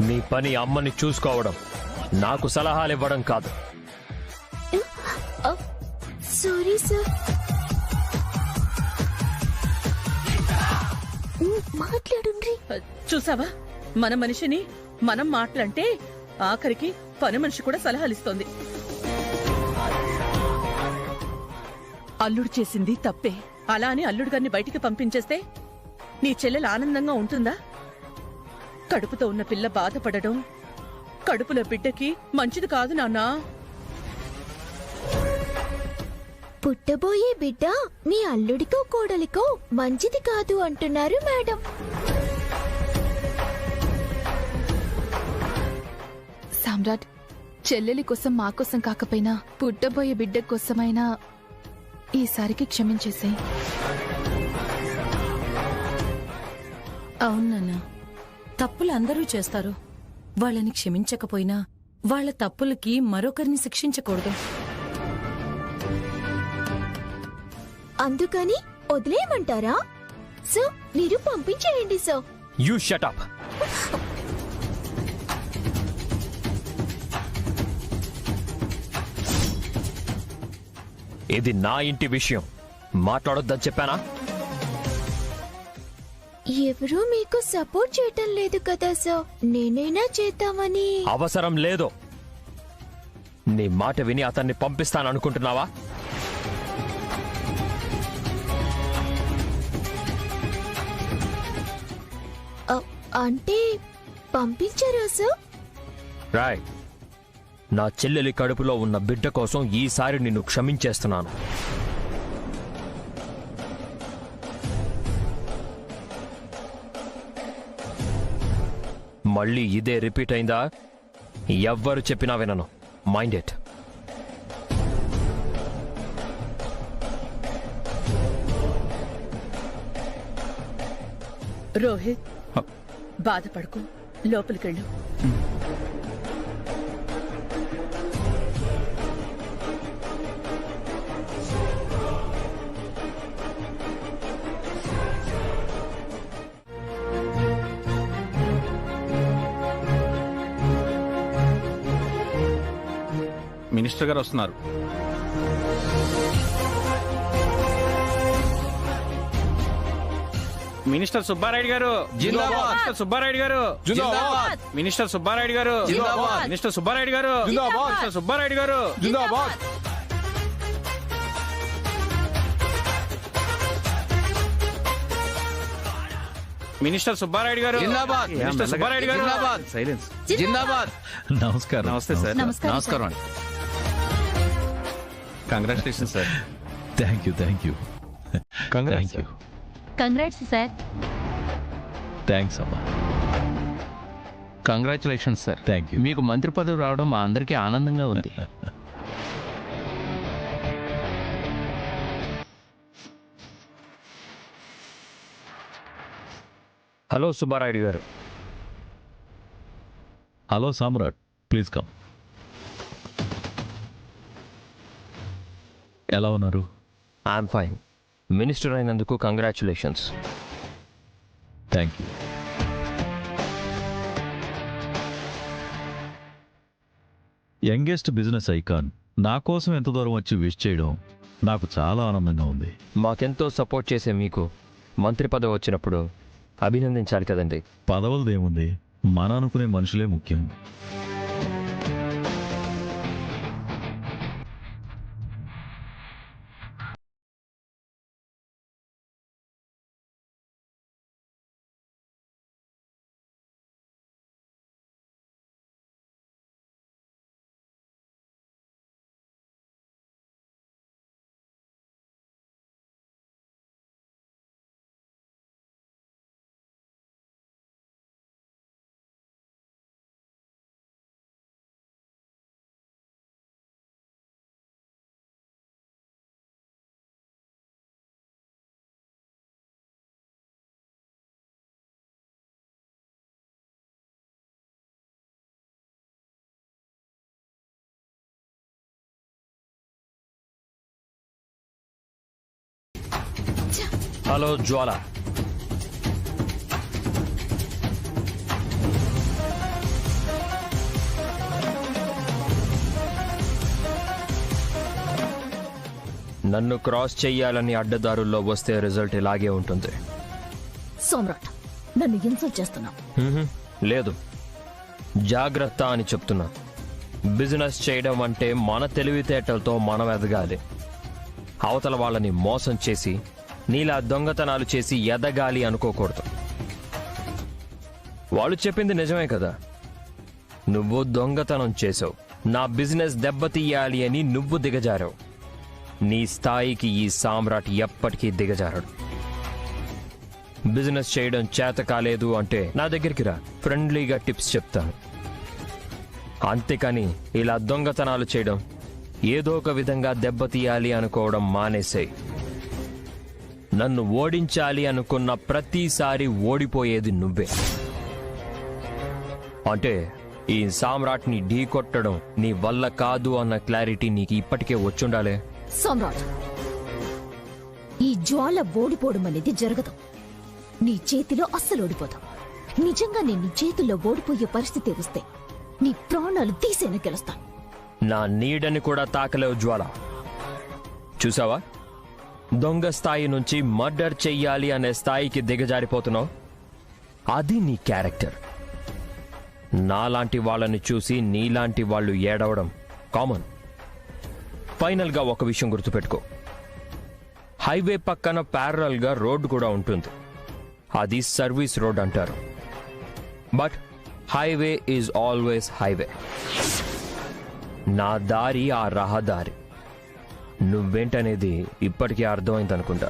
నీ పని అమ్మని చూసుకోవడం, నాకు సలహాలు ఇవ్వడం కాదు. Sorry sir. మాట్లాడుండ్రి. చూసావా, మన మనిషిని మనం మాట్లాంటే ఆఖరికి పని మనిషి కూడా సలహాలిస్తోంది. అల్లుడు చేసింది తప్పే. అలా అని అల్లుడు గారిని బయటికి పంపించేస్తే నీ చెల్లెలు ఆనందంగా ఉంటుందా? కడుపుతో ఉన్న పిల్ల బాధపడడం కడుపులో బిడ్డకి మంచిది కాదు నాన్నా. పుట్టబోయే బిడ్డ మీ అల్లుడికో కోడలికో మంచిది కాదు అంటున్నారు మేడం. సామ్రాట్, చెల్లెలి కోసం మా కోసం కాకపోయినా పుట్టబోయే బిడ్డ కోసమైనా ఈసారికి క్షమించేసేయ్. అవును నాన్న, తప్పులు అందరూ చేస్తారు. వాళ్ళని క్షమించకపోయినా వాళ్ళ తప్పులకి మరొకరిని శిక్షించకూడదు. అందుకని వదిలేయమంటారా? సో మీరు పంపించేయండి సో. You shut up. ఇది నా ఇంటి విషయం, మాట్లాడొద్దని చెప్పానా? ఎవరూ మీకు సపోర్ట్ చేయటం లేదు కదా సో, నేనైనా చేద్దామని. అవసరం లేదు. నీ మాట విని అతన్ని పంపిస్తాననుకుంటున్నావా? అంటే పంపించారా సో? రాయ్, నా చెల్లెలి కడుపులో ఉన్న బిడ్డ కోసం ఈసారి నిన్ను క్షమించేస్తున్నాను. మళ్ళీ ఇదే రిపీట్ అయిందా, ఎవ్వరు చెప్పినా వినను. Mind it. రోహిత్, బాధపడకు, లోపలికెళ్ళు. మినిస్టర్ గారు వస్తున్నారు. మినిస్టర్ సుబ్బారాయుడు గారు. మినిస్టర్ సుబ్బారాయుడు గారు. మినిస్టర్ సుబ్బారాయుడు గారు. మినిస్టర్ సుబ్బారాయుడు గారు. మినిస్టర్ సుబ్బారాయుడు గారు. మినిస్టర్ సుబ్బారాయుడు గారు. మినిస్టర్ సుబ్బారాయుడు గారు. సైలెన్స్. జిందాబాద్. నమస్కారం. నమస్తే సార్. నమస్కారం అండి. Congratulation sir. Thank you. Thank you. Congrats sir. Thanks అమ్మా. Congratulations sir. Thank you. మీకు మంత్రి పదవి రావడం మా అందరికీ ఆనందంగా ఉంది. హలో సుబ్బారాయుడు గారు. Hello Samrat, please come. ఎలా ఉన్నారు? I'm fine. మినిస్టర్ అయినందుకు congratulations. Thank you. Youngest business icon నా కోసం ఎంత దూరం వచ్చి విష్ చేయడం నాకు చాలా ఆనందంగా ఉంది. మాకెంతో సపోర్ట్ చేసే మీకు మంత్రి పదవి వచ్చినప్పుడు అభినందించాలి కదండి. పదవులదేముంది, మన అనుకునే మనుషులే ముఖ్యం. హలో జ్వాల, నన్ను క్రాస్ చెయ్యాలని అడ్డదారుల్లో వస్తే రిజల్ట్ ఇలాగే ఉంటుంది. సోమ్రాట్, నన్ను ఇన్సల్ట్ చేస్తున్నావు. లేదు, జాగ్రత్త అని చెప్తున్నా. బిజినెస్ చేయడం అంటే మన తెలివితేటలతో మనం ఎదగాలి. అవతల వాళ్ళని మోసం చేసి నీలా దొంగతనాలు చేసి ఎదగాలి అనుకోకూడదు. వాళ్ళు చెప్పింది నిజమే కదా. నువ్వు దొంగతనం చేసావు, నా బిజినెస్ దెబ్బతీయాలి అని నువ్వు దిగజారావు. నీ స్థాయికి ఈ సామ్రాట్ ఎప్పటికీ దిగజారడు. బిజినెస్ చేయడం చేత కాలేదు అంటే నా దగ్గరికి రా, ఫ్రెండ్లీగా టిప్స్ చెప్తాను. అంతేకాని ఇలా దొంగతనాలు చేయడం, ఏదో ఒక విధంగా దెబ్బతీయాలి అనుకోవడం మానేసేయ్. నన్ను ఓడించాలి అనుకున్న ప్రతిసారి ఓడిపోయేది నువ్వే. అంటే ఈ సామ్రాట్ని ఢీ కొట్టడం నీ వల్ల కాదు అన్న క్లారిటీ నీకు ఇప్పటికే వచ్చుండాలే. సమ్రాట్, ఈ జ్వాల ఓడిపోవడం అనేది జరగదు. నీ చేతిలో అస్సలు ఓడిపోతాం. నిజంగా నేను నీ చేతుల్లో ఓడిపోయే పరిస్థితి వస్తే నీ ప్రాణాలు తీసేనా గెలుస్తాను. నా నీడని కూడా తాకలేవు జ్వాల. చూసావా, దొంగ స్థాయి నుంచి మర్డర్ చెయ్యాలి అనే స్థాయికి దిగజారిపోతున్నావు. అది నీ క్యారెక్టర్. నాలాంటి వాళ్ళని చూసి నీలాంటి వాళ్ళు ఏడవడం కామన్. ఫైనల్గా ఒక విషయం గుర్తుపెట్టుకో, హైవే పక్కన ప్యారలల్ గా రోడ్డు కూడా ఉంటుంది. అది సర్వీస్ రోడ్ అంటారు. But highway is always highway. నా దారి ఆ రహదారి. నువ్వేంటనేది ఇప్పటికీ అర్థమైందనుకుంటా.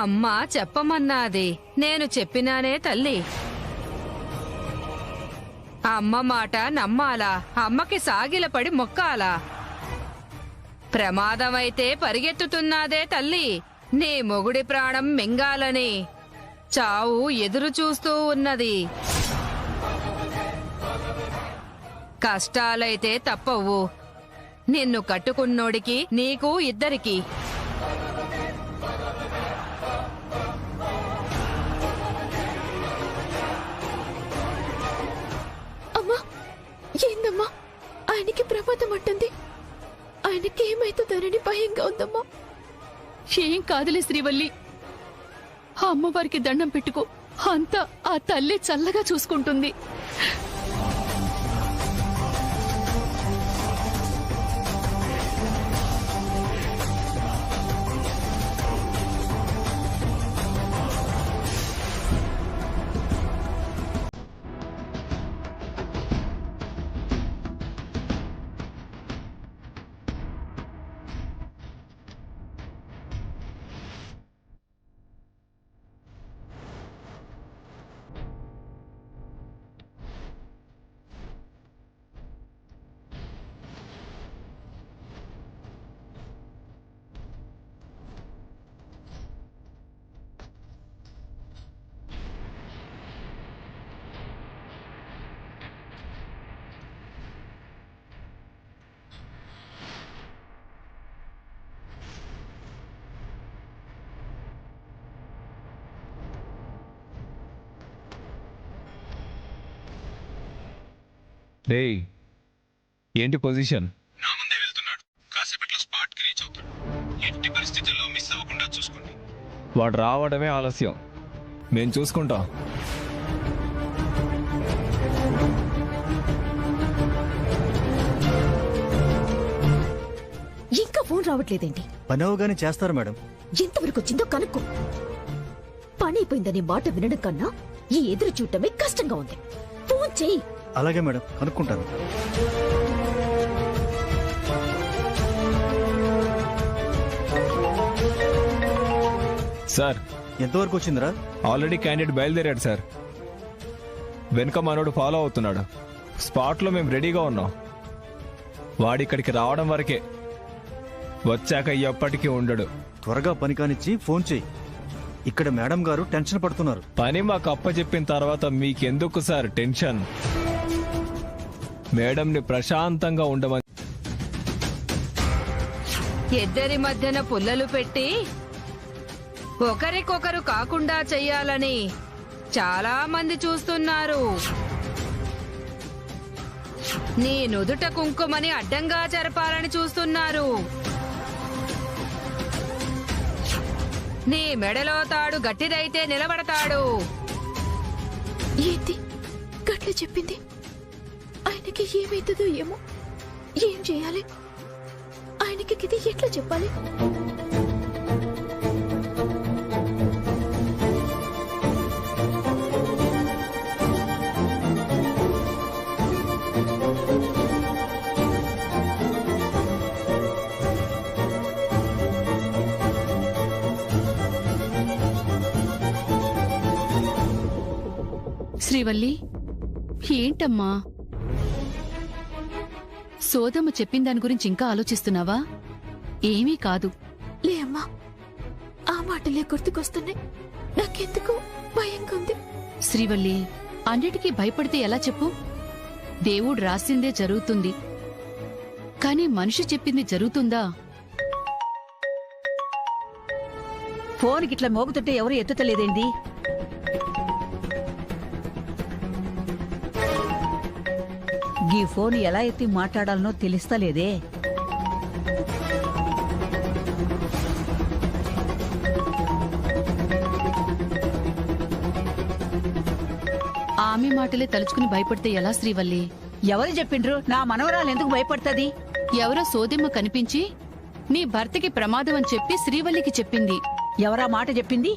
అమ్మా చెప్పమన్నాది, నేను చెప్పినానే తల్లి. అమ్మ మాట నమ్మాలా, అమ్మకి సాగిలపడి మొక్కాలా? ప్రమాదమైతే పరిగెత్తుతున్నాదే తల్లి, నీ మొగుడి ప్రాణం మింగాలని. చావు ఎదురు చూస్తూ ఉన్నది. కష్టాలైతే తప్పవు, నిన్ను కట్టుకున్నోడికి నీకు ఇద్దరికి. అమ్మా, ఏందమ్మా? ఆయనకి ప్రమాదం అంటుంది. ఆయనకి ఏమైతుందనని భయంగా ఉందమ్మా. ఏం కాదులే శ్రీవల్లి, ఆ అమ్మవారికి దండం పెట్టుకో. అంతా ఆ తల్లి చల్లగా చూసుకుంటుంది. రేయ్, ఏంటి పొజిషన్? నా ముందే వెళ్తున్నాడు, కాసేపట్లో స్పాట్ కి రీచ్ అవుతాడు. ఎట్టి పరిస్థితుల్లో మిస్ అవ్వకుండా చూసుకోండి. వాడు రావడమే ఆలస్యం, మేము చూసుకుంటాం. ఇంకా ఫోన్ రావట్లేదేంటి? పని అవగానే చేస్తారు మేడం. ఎంతవరకు వచ్చిందో కనుక్కో. పని అయిపోయిందనే మాట వినడం కన్నా ఈ ఎదురు చూడటమే కష్టంగా ఉంది. ఫోన్ చెయ్యి. అలాగే మేడం, కనుక్కుంటాను. సార్, ఎంతవరకు వచ్చిందిరా? ఆల్రెడీ క్యాండిడేట్ బయలుదేరాడు సార్. వెనుక మనోడు ఫాలో అవుతున్నాడు. స్పాట్లో మేము రెడీగా ఉన్నాం. వాడిక్కడికి రావడం వరకే, వచ్చాక ఎప్పటికీ ఉండడు. త్వరగా పని కానిచ్చి ఫోన్ చెయ్యి. ఇక్కడ మేడం గారు టెన్షన్ పడుతున్నారు. పని మాకు అప్పచెప్పిన తర్వాత మీకెందుకు సార్ టెన్షన్? మేడంని ప్రశాంతంగా ఉండమని. ఇద్దరి మధ్యన పుల్లలు పెట్టి ఒకరికొకరు కాకుండా చెయ్యాలని చాలా మంది చూస్తున్నారు. నీ నుదుట కుంకుమని అడ్డంగా జరపాలని చూస్తున్నారు. నీ మెడలో తాడు గట్టిదైతే నిలబడతాడు. ఏంటి గట్ల చెప్పింది? ఆయనకి ఏమైతుందో ఏమో. ఏం చేయాలి? ఆయనకి ఇది ఎట్లా చెప్పాలి? శ్రీవల్లి, ఏంటమ్మా సోదమ్మ చెప్పిన దాని గురించి ఇంకా ఆలోచిస్తున్నావా? ఏమీ కాదు. లే అమ్మా, ఆ మాటలే గుర్తుకొస్తున్నాయి. నాకెందుకు భయంగా ఉంది. శ్రీవల్లి, అన్నిటికీ భయపడితే ఎలా చెప్పు? దేవుడు రాసిందే జరుగుతుంది, కానీ మనిషి చెప్పింది జరుగుతుందా? ఫోన్ గిట్లా మోగుతుంటే ఎవరు ఎత్తుతలేదేంది? గీ ఫోన్ ఎలా ఎత్తి మాట్లాడాలనో తెలుస్తలేదే. ఆమె మాటలే తలుచుకుని భయపడితే ఎలా శ్రీవల్లి? ఎవరు చెప్పిండ్రు నా మనవరాలు ఎందుకు భయపడుతుంది? ఎవరో సోదెమ్మ కనిపించి నీ భర్తకి ప్రమాదం అని చెప్పి శ్రీవల్లికి చెప్పింది. ఎవరా మాట చెప్పింది?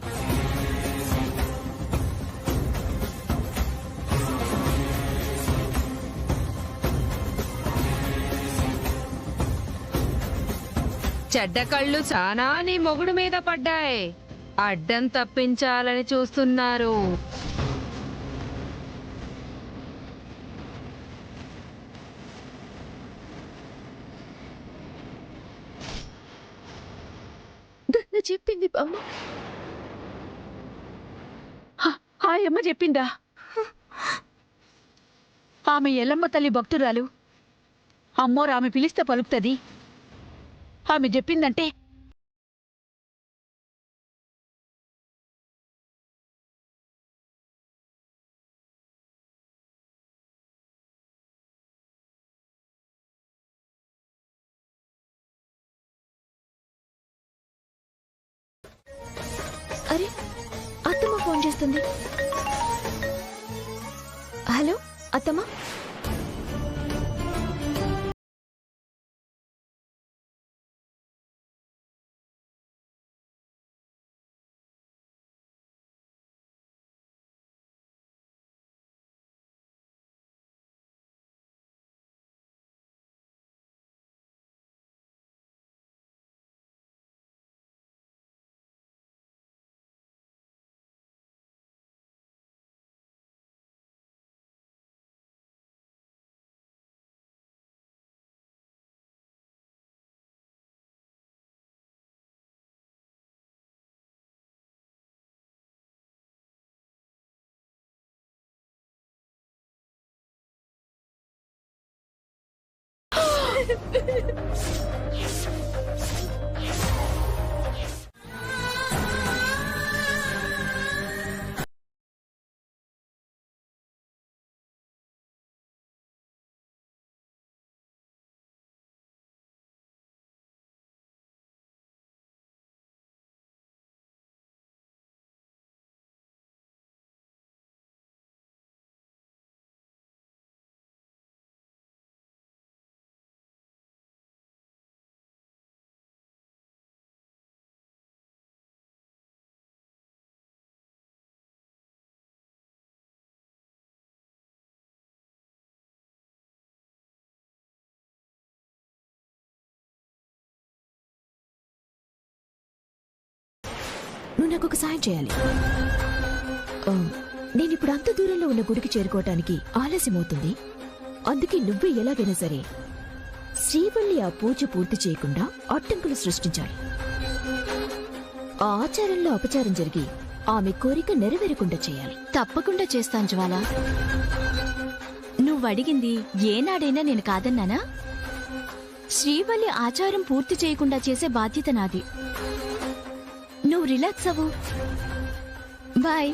చెడ్డ కళ్ళు చానా నీ మొగుడు మీద పడ్డాయి. అడ్డం తప్పించాలని చూస్తున్నారు. గట్ల చెప్పింది బామ్మ. ఆ అమ్మ చెప్పిందా? ఆమె ఎల్లమ్మ తల్లి భక్తురాలు. అమ్మోరు ఆమె పిలిస్తే పలుకుతుంది. ఆమె చెప్పిందంటే అరే, అత్తమ్మ ఫోన్ చేస్తుంది. హలో అత్తమ్మ. నువ్వు నాకు ఒక సాయం చేయాలి. నేను ఇప్పుడు అంత దూరంలో ఉన్న గుడికి చేరుకోవటానికి ఆలస్యమవుతుంది. అందుకే నువ్వే ఎలాగైనా సరే శ్రీవల్లి ఆ పూజ పూర్తి చేయకుండా అడ్డంకులు సృష్టించాలి. ఆ ఆచారంలో అపచారం జరిగి ఆమె కోరిక నెరవేరకుండా చేయాలి. తప్పకుండా చేస్తాను జ్వాల. నువ్వడిగింది ఏనాడైనా నేను కాదన్నానా? శ్రీవల్లి ఆచారం పూర్తి చేయకుండా చేసే బాధ్యత నాది. నువ్వు నువ్వు రిలాక్స్ అవ్వు. బాయ్.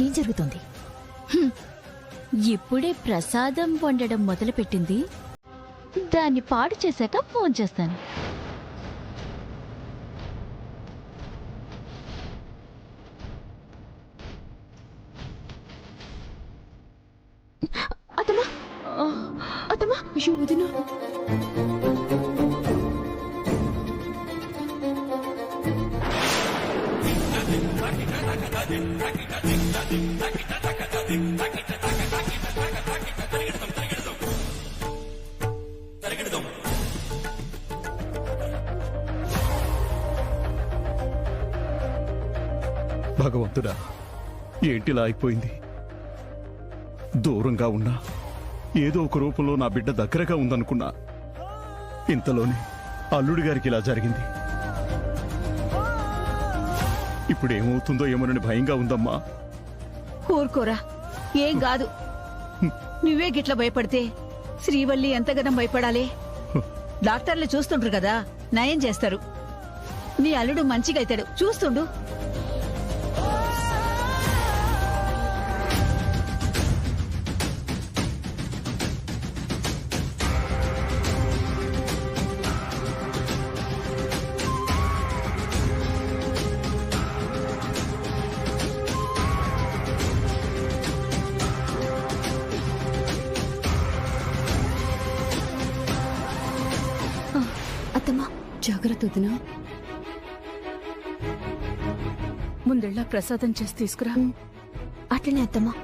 ఏం జరుగుతోంది? ఇప్పుడే ప్రసాదం వండడం మొదలుపెట్టింది. దాన్ని పాడు చేశాక ఫోన్ చేస్తాను. అతమా అతమా వదినా భగవంతుడా, ఏంటిలా అయిపోయింది? దూరంగా ఉన్నా ఏదో ఒక రూపంలో నా బిడ్డ దగ్గరగా ఉందనుకున్నా. ఇంతలోనే అల్లుడి గారికి ఇలా జరిగింది. ఇప్పుడేమవుతుందో ఏమోనని భయంగా ఉందమ్మా. ఊరుకోరా, ఏం కాదు. నువ్వే గిట్ల భయపడితే శ్రీవల్లి ఎంతగానం భయపడాలి? డాక్టర్లు చూస్తుండ్రు కదా, నయం చేస్తారు. నీ అల్లుడు మంచిగా అవుతాడు, చూస్తుండు. అత్తమ్మా జాగ్రత్త వదినా. ముందెళ్ళా ప్రసాదం చేసి తీసుకురా. అట్లనే అత్తమ్మా.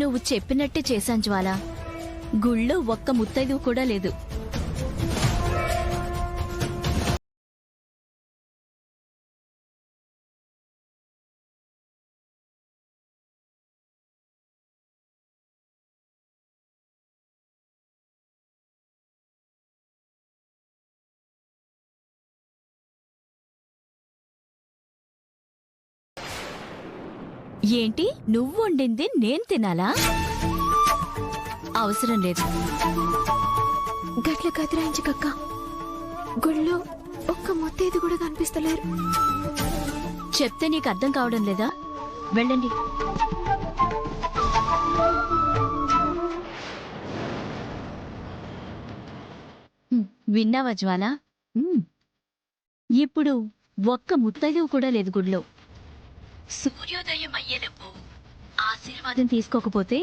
నువ్వు చెప్పినట్టే చేశాను జ్వాల. గుళ్ళో ఒక్క ముత్తైదు కూడా లేదు. ఏంటి, నువ్వు వండింది నేను తినాలా? అవసరం లేదు. గట్ల కదిరాయించకక్క. గుళ్ళో ఒక్క మొత్తేది కూడా కనిపిస్తలేరు. చెప్తే నీకు అర్థం కావడం లేదా? వెళ్ళండి. విన్నావా జ్వాల? ఇప్పుడు ఒక్క ముత్తైదువు కూడా లేదు గుడిలో. సూర్యోదయం అయ్యేలోపు ఆశీర్వాదం తీసుకోకపోతే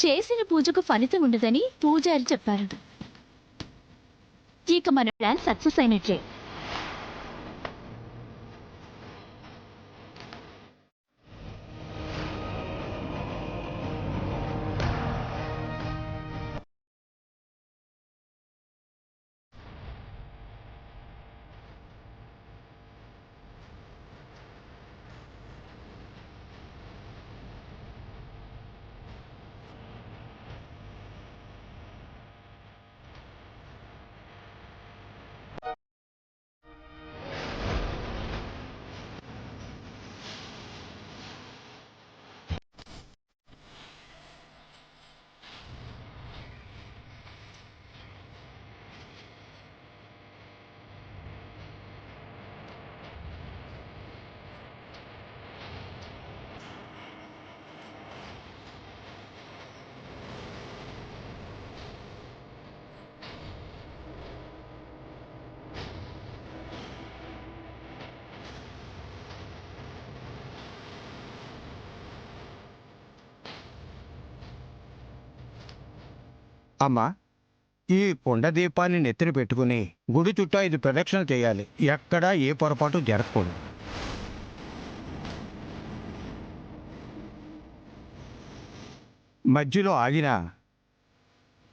చేసిన పూజకు ఫలితం ఉండదని పూజారి చెప్పారు. ఇక మన ప్లాన్ సక్సెస్ అయినట్లే. అమ్మా, ఈ కుండ దీపాన్ని నెత్తిన పెట్టుకుని గుడి చుట్టూ 5 ప్రదక్షిణలు చేయాలి. ఎక్కడా ఏ పొరపాటు జరగకూడదు. మధ్యలో ఆగినా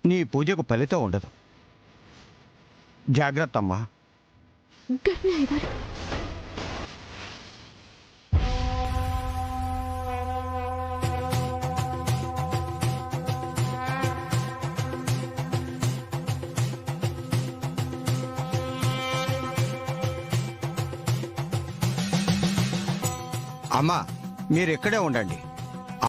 నీ పూజకు ఫలితం ఉండదు. జాగ్రత్త అమ్మా. అమ్మా, మీరు ఇక్కడే ఉండండి.